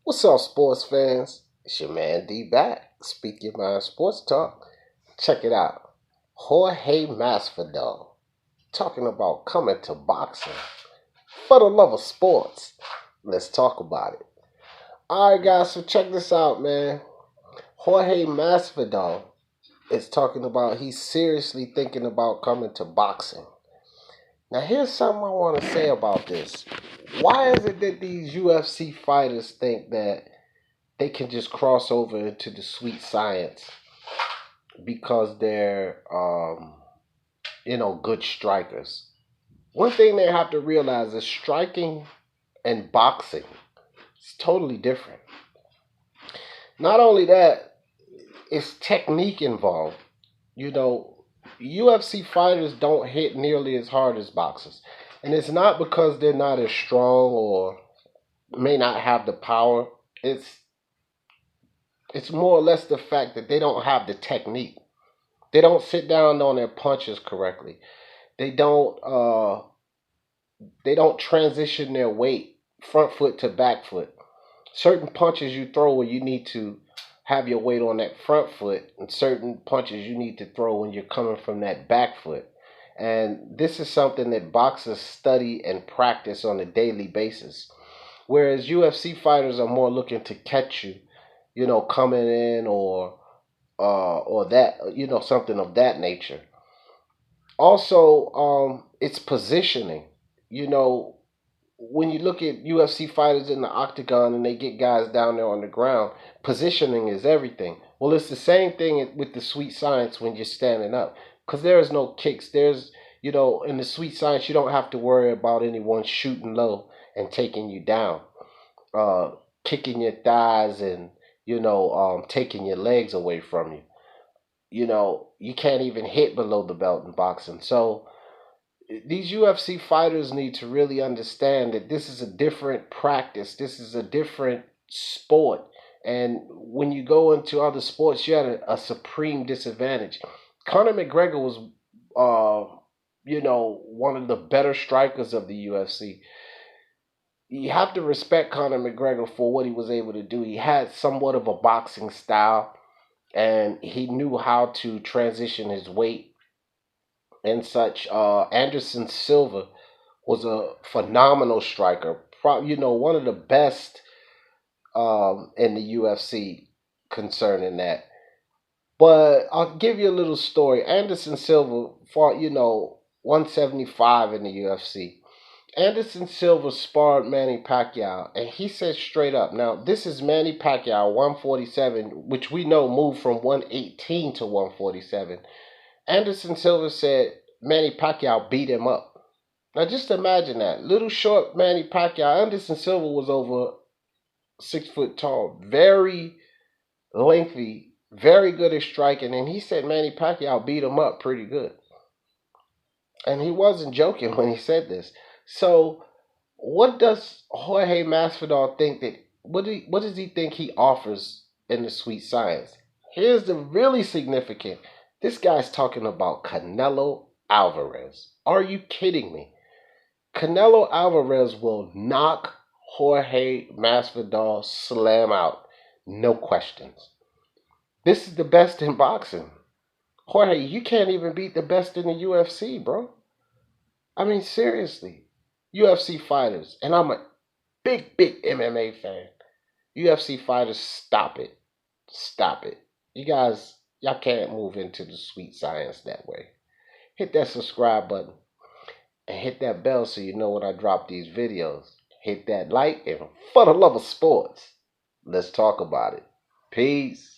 What's up, sports fans? It's your man D back. Speak Your Mind Sports Talk. Check it out. Jorge Masvidal talking about coming to boxing. For the love of sports, let's talk about it. Alright, guys, so check this out, man. Jorge Masvidal is talking about he's seriously thinking about coming to boxing. Now, here's something I want to say about this. Why is it that these UFC fighters think that they can just cross over into the sweet science because they're good strikers? One thing they have to realize is striking and boxing is totally different. Not only that, it's technique involved. You know, UFC fighters don't hit nearly as hard as boxers. And it's not because they're not as strong or may not have the power. It's more or less the fact that they don't have the technique. They don't sit down on their punches correctly. They don't they don't transition their weight front foot to back foot. Certain punches you throw where you need to have your weight on that front foot, and certain punches you need to throw when you're coming from that back foot. And this is something that boxers study and practice on a daily basis. Whereas UFC fighters are more looking to catch you, coming in or that, something of that nature. Also, it's positioning. You know, when you look at UFC fighters in the octagon and they get guys down there on the ground, positioning is everything. Well, it's the same thing with the sweet science when you're standing up, because there is no kicks. In the sweet science, you don't have to worry about anyone shooting low and taking you down, uh, kicking your thighs and taking your legs away from you. You can't even hit below the belt in boxing. So these UFC fighters need to really understand that this is a different practice. This is a different sport. And when you go into other sports, you're at a supreme disadvantage. Conor McGregor was, one of the better strikers of the UFC. You have to respect Conor McGregor for what he was able to do. He had somewhat of a boxing style, and he knew how to transition his weight and such. Anderson Silva was a phenomenal striker, one of the best in the UFC concerning that. But I'll give you a little story. Anderson Silva fought, 175 in the UFC. Anderson Silva sparred Manny Pacquiao, and he said straight up, now this is Manny Pacquiao, 147, which we know moved from 118 to 147. Anderson Silva said Manny Pacquiao beat him up. Now just imagine that. Little short Manny Pacquiao. Anderson Silva was over 6 foot tall, very lengthy, very good at striking, and he said Manny Pacquiao beat him up pretty good. And he wasn't joking when he said this. So what does Jorge Masvidal think that what does he think he offers in the sweet science? Here's the really significant. This guy's talking about Canelo Alvarez. Are you kidding me? Canelo Alvarez will knock Jorge Masvidal slam out. No questions. This is the best in boxing. Jorge, you can't even beat the best in the UFC, bro. I mean, seriously. UFC fighters, and I'm a big MMA fan. UFC fighters, stop it. Stop it. Y'all can't move into the sweet science that way. Hit that subscribe button and hit that bell so you know when I drop these videos. Hit that like, and for the love of sports, let's talk about it. Peace.